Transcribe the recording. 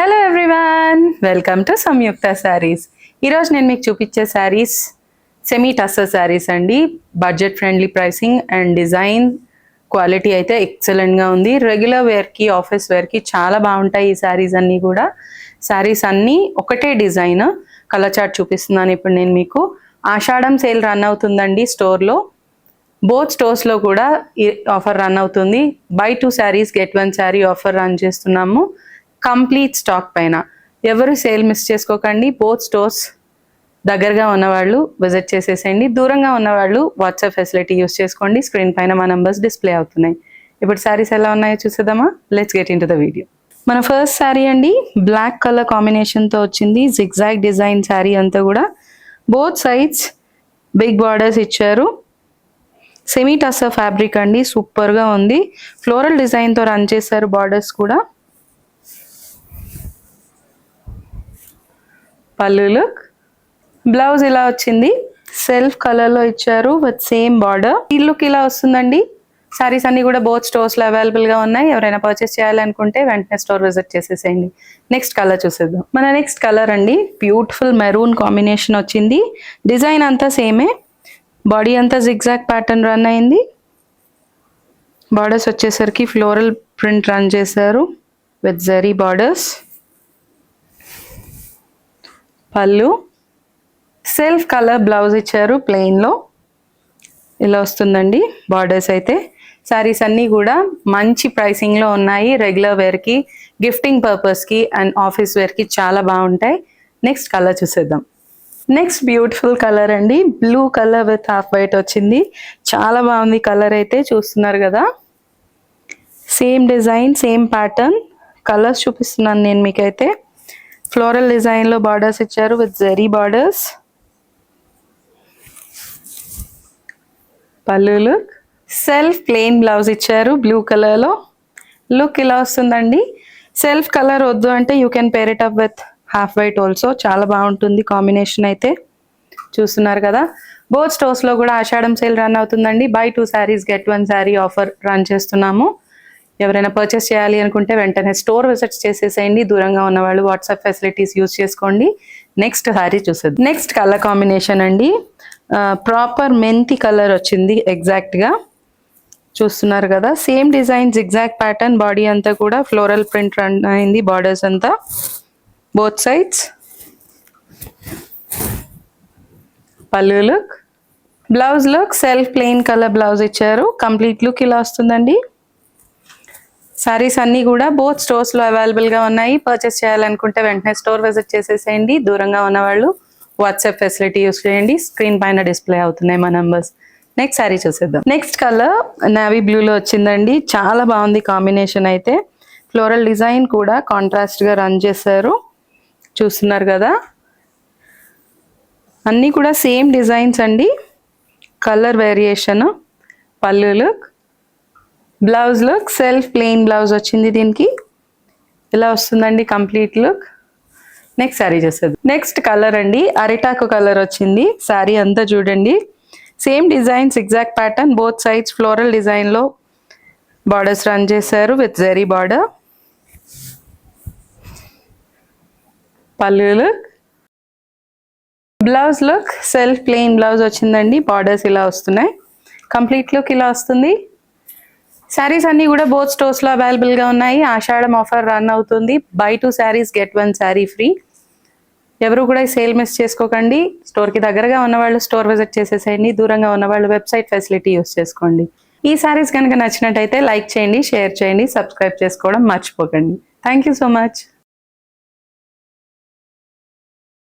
Hello everyone, welcome to సంయుక్త శారీస్. ఈరోజు నేను మీకు చూపించే శారీస్ సెమీ టస్సర్ శారీస్ అండి. Budget friendly pricing and design quality అయితే ఎక్సలెంట్గా ఉంది. రెగ్యులర్ వేర్కి, ఆఫీస్ వేర్కి చాలా బాగుంటాయి ఈ శారీస్ అన్నీ కూడా. శారీస్ అన్నీ ఒకటే డిజైన్. కలర్ చార్ట్ చూపిస్తున్నాను ఇప్పుడు నేను మీకు. ఆషాఢం సేల్ రన్ అవుతుందండి స్టోర్లో. బోత్ స్టోర్స్లో కూడా ఈ ఆఫర్ రన్ అవుతుంది. By 2 saris get 1 sari offer run చేస్తున్నాము కంప్లీట్ స్టాక్ పైన. ఎవరు సేల్ మిస్ చేసుకోకండి. బోత్ స్టోర్స్ దగ్గరగా ఉన్నవాళ్ళు విజిట్ చేసేసేయండి. దూరంగా ఉన్నవాళ్ళు వాట్సాప్ ఫెసిలిటీ యూస్ చేసుకోండి. స్క్రీన్ పైన మా నంబర్స్ డిస్ప్లే అవుతున్నాయి. ఇప్పుడు శారీస్ ఎలా ఉన్నాయో చూసేద్దామా? Let's get in to the video. మన ఫస్ట్ శారీ అండి, బ్లాక్ కలర్ కాంబినేషన్తో వచ్చింది. జిగ్జాగ్ డిజైన్ శారీ అంతా కూడా. బోత్ సైడ్స్ బిగ్ బార్డర్స్ ఇచ్చారు. సెమీ టస్సర్ ఫ్యాబ్రిక్ అండి, సూపర్గా ఉంది. ఫ్లోరల్ డిజైన్తో రన్ చేశారు బార్డర్స్ కూడా. పళ్ళు లుక్, బ్లౌజ్ ఇలా వచ్చింది. సెల్ఫ్ కలర్ లో ఇచ్చారు విత్ సేమ్ బార్డర్. ఈ లుక్ ఇలా వస్తుందండి. సారీస్ అన్ని కూడా బోత్ స్టోర్స్ లో అవైలబుల్ గా ఉన్నాయి. ఎవరైనా పర్చేస్ చేయాలనుకుంటే వెంటనే స్టోర్ విజిట్ చేసేసేయండి. నెక్స్ట్ కలర్ చూసేద్దాం. మన నెక్స్ట్ కలర్ అండి, బ్యూటిఫుల్ మెరూన్ కాంబినేషన్ వచ్చింది. డిజైన్ అంతా సేమే. బాడీ అంతా జిగ్జాగ్ ప్యాటర్న్ రన్ అయింది. బార్డర్స్ వచ్చేసరికి ఫ్లోరల్ ప్రింట్ రన్ చేశారు విత్ జరీ బార్డర్స్. పళ్ళు, సెల్ఫ్ కలర్ బ్లౌజ్ ఇచ్చారు ప్లెయిన్లో. ఇలా వస్తుందండి బార్డర్స్ అయితే. శారీస్ అన్నీ కూడా మంచి ప్రైసింగ్లో ఉన్నాయి. రెగ్యులర్ వేర్కి, గిఫ్టింగ్ పర్పస్కి అండ్ ఆఫీస్ వేర్కి చాలా బాగుంటాయి. నెక్స్ట్ కలర్ చూసేద్దాం. నెక్స్ట్ బ్యూటిఫుల్ కలర్ అండి, blue colour with half white వచ్చింది. చాలా బాగుంది కలర్ అయితే, చూస్తున్నారు కదా. Same design, same pattern. Colours చూపిస్తున్నాను నేను మీకైతే. ఫ్లోరల్ డిజైన్ లో బార్డర్స్ ఇచ్చారు విత్ జరీ బార్డర్స్. పళ్ళు లుక్, సెల్ఫ్ ప్లెయిన్ బ్లౌజ్ ఇచ్చారు బ్లూ కలర్ లో. లుక్ ఇలా వస్తుందండి. సెల్ఫ్ కలర్ వద్దు అంటే you can pair it up with half white also. చాలా బాగుంటుంది కాంబినేషన్ అయితే. చూస్తున్నారు కదా. బోత్ స్టోర్స్ లో కూడా ఆషాఢం సేల్ రన్ అవుతుందండి. By 2 saris get 1 sari offer run చేస్తున్నాము. ఎవరైనా పర్చేస్ చేయాలి అనుకుంటే వెంటనే స్టోర్ విజిట్ చేసేసేయండి. దూరంగా ఉన్న వాళ్ళు వాట్సాప్ ఫెసిలిటీస్ యూజ్ చేసుకోండి. నెక్స్ట్ శారీ చూసేద్దాం. నెక్స్ట్ కలర్ కాంబినేషన్ అండి, ప్రాపర్ మెంతి కలర్ వచ్చింది ఎగ్జాక్ట్గా. చూస్తున్నారు కదా. Same design, zigzag pattern. Body అంతా కూడా ఫ్లోరల్ ప్రింట్ రన్ అయింది. బార్డర్స్ అంతా బోత్ సైడ్స్. పళ్ళు look, blouse look self plain colour blouse ఇచ్చారు. కంప్లీట్ లుక్ ఇలా వస్తుందండి. శారీస్ అన్నీ కూడా బోత్ స్టోర్స్లో అవైలబుల్గా ఉన్నాయి. పర్చేస్ చేయాలనుకుంటే వెంటనే స్టోర్ విజిట్ చేసేసేయండి. దూరంగా ఉన్నవాళ్ళు వాట్సాప్ ఫెసిలిటీ యూస్ చేయండి. స్క్రీన్ పైన డిస్ప్లే అవుతున్నాయి మా నంబర్స్. నెక్స్ట్ శారీ చూసేద్దాం. నెక్స్ట్ కలర్ నావీ బ్లూలో వచ్చిందండి. చాలా బాగుంది కాంబినేషన్ అయితే. ఫ్లోరల్ డిజైన్ కూడా కాంట్రాస్ట్గా రన్ చేశారు. చూస్తున్నారు కదా. అన్నీ కూడా సేమ్ డిజైన్స్ అండి. Colour variation. Pallu look, blouse look self plain blouse వచ్చింది దీనికి. ఇలా వస్తుందండి కంప్లీట్ లుక్. నెక్స్ట్ శారీ చేసేది. నెక్స్ట్ కలర్ అండి, అరిటాకు కలర్ వచ్చింది. శారీ అంతా చూడండి. Same design, exact pattern. Both sides floral డిజైన్లో బార్డర్స్ రన్ చేశారు విత్ జరీ బార్డర్. పళ్ళు look, blouse look self plain blouse వచ్చిందండి. బార్డర్స్ ఇలా వస్తున్నాయి. కంప్లీట్ లుక్ ఇలా వస్తుంది. శారీస్ అన్నీ కూడా బోత్ స్టోర్స్లో అవైలబుల్గా ఉన్నాయి. ఆషాఢం ఆఫర్ రన్ అవుతుంది. By 2 saris get 1 sari free. ఎవరు కూడా సేల్ మిస్ చేసుకోకండి. స్టోర్కి దగ్గరగా ఉన్నవాళ్ళు స్టోర్ విజిట్ చేసేసేయండి. దూరంగా ఉన్నవాళ్ళు వెబ్సైట్ ఫెసిలిటీ యూస్ చేసుకోండి. ఈ శారీస్ కనుక నచ్చినట్టయితే లైక్ చేయండి, షేర్ చేయండి, సబ్స్క్రైబ్ చేసుకోవడం మర్చిపోకండి. Thank you so much.